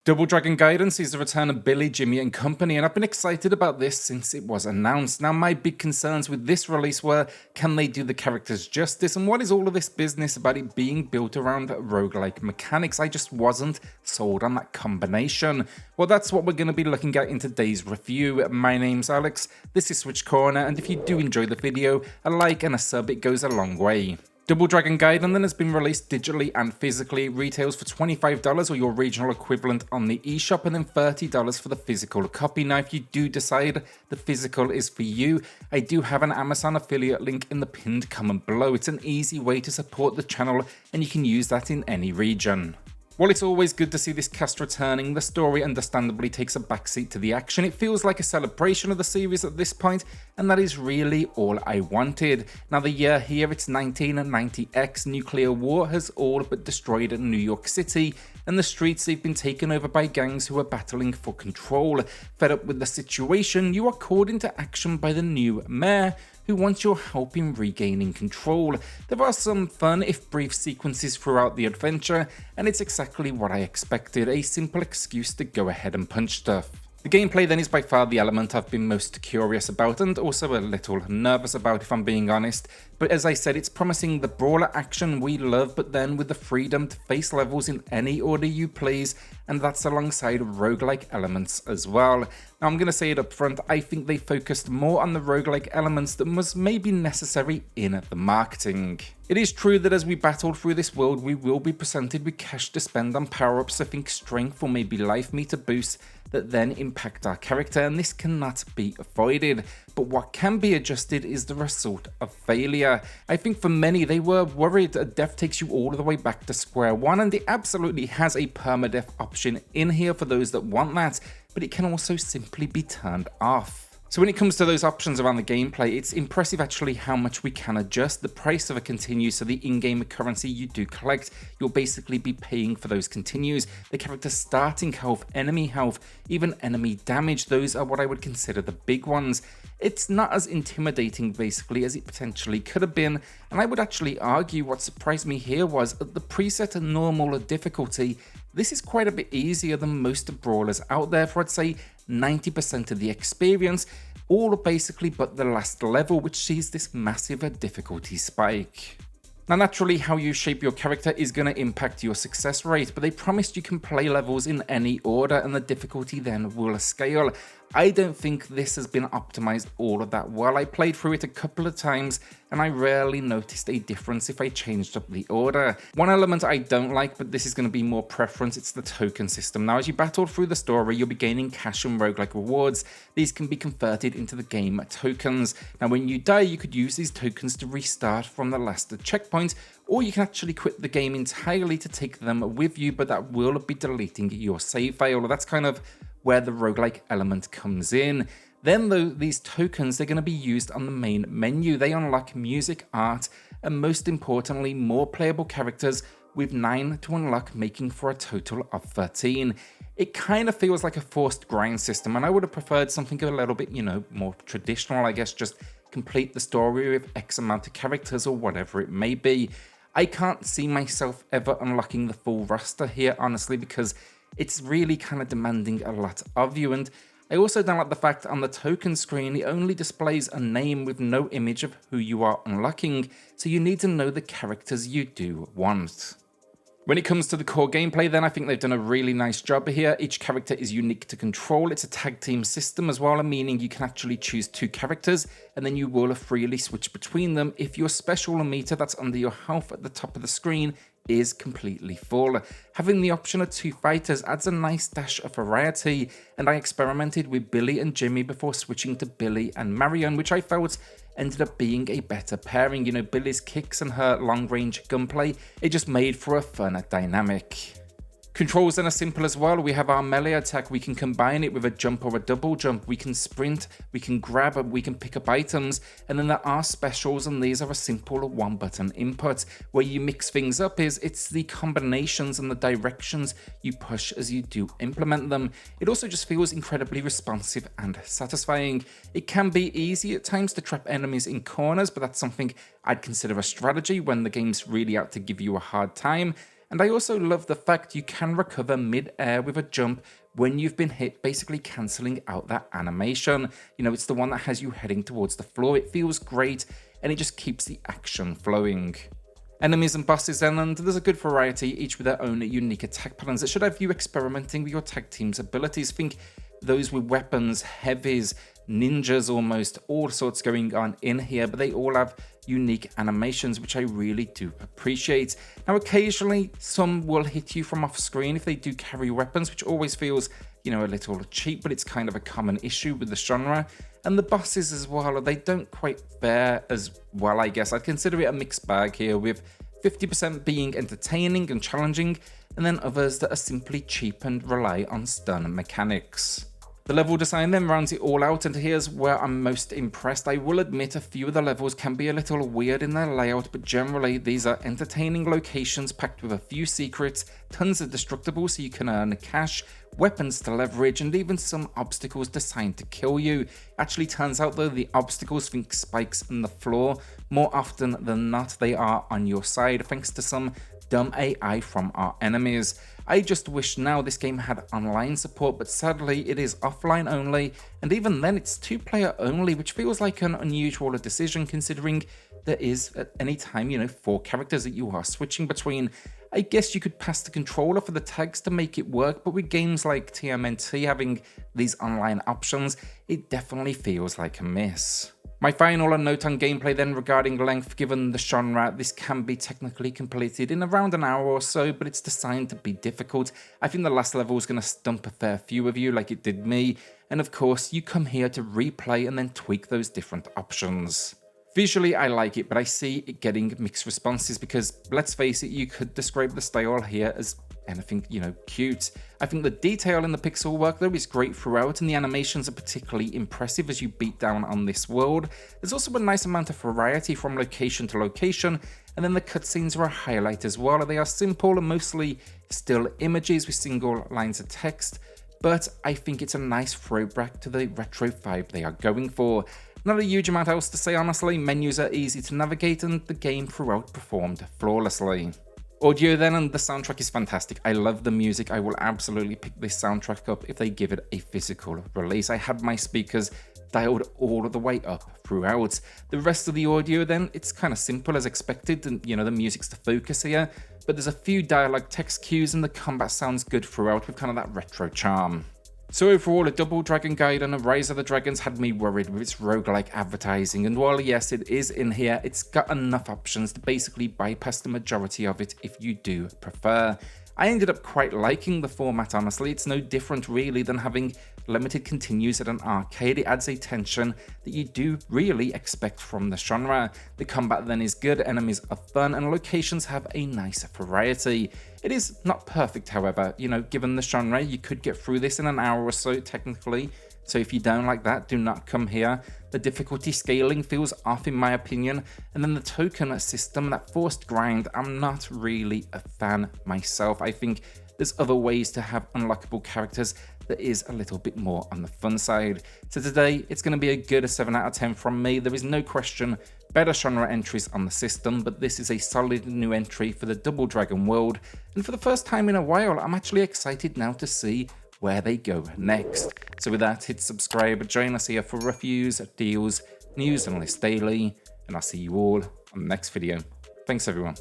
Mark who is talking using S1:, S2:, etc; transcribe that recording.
S1: Double Dragon Gaiden sees the return of Billy, Jimmy and company, and I've been excited about this since it was announced. Now my big concerns with this release were, can they do the characters justice, and what is all of this business about it being built around roguelike mechanics? I just wasn't sold on that combination. Well, that's what we're going to be looking at in today's review. My name's Alex, this is SwitchCorner, and if you do enjoy the video, a like and a sub, it goes a long way. Double Dragon Gaiden then has been released digitally and physically. It retails for $25 or your regional equivalent on the eShop, and then $30 for the physical copy. Now if you do decide the physical is for you, I do have an Amazon affiliate link in the pinned comment below. It's an easy way to support the channel and you can use that in any region. While it's always good to see this cast returning, the story understandably takes a backseat to the action. It feels like a celebration of the series at this point, and that is really all I wanted. Now the year here, it's 1990X, nuclear war has all but destroyed New York City, and the streets have been taken over by gangs who are battling for control. Fed up with the situation, you are called into action by the new mayor, who wants your help in regaining control. There are some fun, if brief, sequences throughout the adventure, and it's exactly what I expected, a simple excuse to go ahead and punch stuff. The gameplay then is by far the element I've been most curious about, and also a little nervous about if I'm being honest, but as I said, it's promising the brawler action we love, but then with the freedom to face levels in any order you please, and that's alongside roguelike elements as well. Now I'm going to say it up front, I think they focused more on the roguelike elements than was maybe necessary in the marketing. It is true that as we battle through this world, we will be presented with cash to spend on power-ups, I think strength or maybe life meter boosts that then impact our character, and this cannot be avoided. But what can be adjusted is the result of failure. I think for many, they were worried that death takes you all the way back to square one, and it absolutely has a permadeath option in here for those that want that, but it can also simply be turned off. So when it comes to those options around the gameplay, it's impressive actually how much we can adjust. The price of a continue, so the in-game currency you do collect, you'll basically be paying for those continues. The character's starting health, enemy health, even enemy damage, those are what I would consider the big ones. It's not as intimidating basically as it potentially could have been, and I would actually argue what surprised me here was at the preset and normal difficulty, this is quite a bit easier than most brawlers out there for I'd say 90% of the experience, all basically but the last level, which sees this massive difficulty spike. Now naturally how you shape your character is going to impact your success rate, but they promised you can play levels in any order and the difficulty then will scale. I don't think this has been optimized all of that well. I played through it a couple of times and I rarely noticed a difference if I changed up the order. One element I don't like, but this is going to be more preference, it's the token system. Now as you battle through the story, you'll be gaining cash and roguelike rewards. These can be converted into the game tokens. Now when you die, you could use these tokens to restart from the last checkpoint, or you can actually quit the game entirely to take them with you, but that will be deleting your save file. That's kind of where the roguelike element comes in. Then though, these tokens, they're going to be used on the main menu. They unlock music, art, and most importantly, more playable characters, with 9 to unlock, making for a total of 13. It kind of feels like a forced grind system, and I would have preferred something a little bit, more traditional, I guess, just complete the story with X amount of characters or whatever it may be. I can't see myself ever unlocking the full roster here, honestly, because it's really kind of demanding a lot of you, and I also don't like the fact on the token screen it only displays a name with no image of who you are unlocking, so you need to know the characters you do want. When it comes to the core gameplay then, I think they've done a really nice job here. Each character is unique to control. It's a tag team system as well, meaning you can actually choose 2 characters and then you will freely switch between them if your special meter that's under your health at the top of the screen is completely full. Having the option of 2 fighters adds a nice dash of variety, and I experimented with Billy and Jimmy before switching to Billy and Marion, which I felt ended up being a better pairing. Billy's kicks and her long-range gunplay, it just made for a fun dynamic. Controls then are simple as well. We have our melee attack, we can combine it with a jump or a double jump, we can sprint, we can grab, we can pick up items, and then there are specials, and these are a simple 1-button input. Where you mix things up it's the combinations and the directions you push as you do implement them. It also just feels incredibly responsive and satisfying. It can be easy at times to trap enemies in corners, but that's something I'd consider a strategy when the game's really out to give you a hard time. And I also love the fact you can recover mid-air with a jump when you've been hit, basically cancelling out that animation. You know, it's the one that has you heading towards the floor. It feels great, and it just keeps the action flowing. Enemies and bosses then, and there's a good variety, each with their own unique attack patterns that should have you experimenting with your tag team's abilities. Think those with weapons, heavies, ninjas almost, all sorts going on in here, but they all have unique animations, which I really do appreciate. Now, occasionally, some will hit you from off screen if they do carry weapons, which always feels, you know, a little cheap, but it's kind of a common issue with the genre. And the bosses as well, they don't quite fare as well, I guess. I'd consider it a mixed bag here, with 50% being entertaining and challenging, and then others that are simply cheap and rely on stun mechanics. The level design then rounds it all out, and here's where I'm most impressed. I will admit a few of the levels can be a little weird in their layout, but generally these are entertaining locations packed with a few secrets, tons of destructibles so you can earn cash, weapons to leverage, and even some obstacles designed to kill you. Actually turns out though, the obstacles, think spikes in the floor, more often than not they are on your side thanks to some dumb AI from our enemies. I just wish now this game had online support, but sadly it is offline only, and even then it's 2-player only, which feels like an unusual decision considering there is at any time, you know, 4 characters that you are switching between. I guess you could pass the controller for the tags to make it work, but with games like TMNT having these online options, it definitely feels like a miss. My final note on gameplay then regarding length. Given the genre, this can be technically completed in around an hour or so, but it's designed to be difficult. I think the last level is going to stump a fair few of you like it did me, and of course you come here to replay and then tweak those different options. Visually I like it, but I see it getting mixed responses because, let's face it, you could describe the style here as anything, you know, cute. I think the detail in the pixel work though is great throughout, and the animations are particularly impressive as you beat down on this world. There's also a nice amount of variety from location to location, and then the cutscenes are a highlight as well. They are simple and mostly still images with single lines of text, but I think it's a nice throwback to the retro vibe they are going for. Not a huge amount else to say honestly. Menus are easy to navigate and the game throughout performed flawlessly. Audio then, and the soundtrack is fantastic. I love the music. I will absolutely pick this soundtrack up if they give it a physical release. I had my speakers dialed all the way up throughout. The rest of the audio then, it's kind of simple as expected, and you know, the music's the focus here, but there's a few dialogue text cues and the combat sounds good throughout with kind of that retro charm. So overall, a Double Dragon Gaiden and Rise of the Dragons had me worried with its roguelike advertising, and while yes it is in here, it's got enough options to basically bypass the majority of it if you do prefer. I ended up quite liking the format honestly. It's no different really than having limited continues at an arcade. It adds a tension that you do really expect from the genre. The combat then is good, enemies are fun, and locations have a nice variety. It is not perfect however, you know, given the genre, you could get through this in an hour or so technically. So if you don't like that, do not come here. The difficulty scaling feels off in my opinion, and then the token system, that forced grind, I'm not really a fan myself. I think there's other ways to have unlockable characters that is a little bit more on the fun side. So today, it's going to be a good 7 out of 10 from me. There is no question better genre entries on the system, but this is a solid new entry for the Double Dragon world, and for the first time in a while, I'm actually excited now to see where they go next. So with that, hit subscribe, join us here for reviews, deals, news and lists daily, and I'll see you all on the next video. Thanks everyone.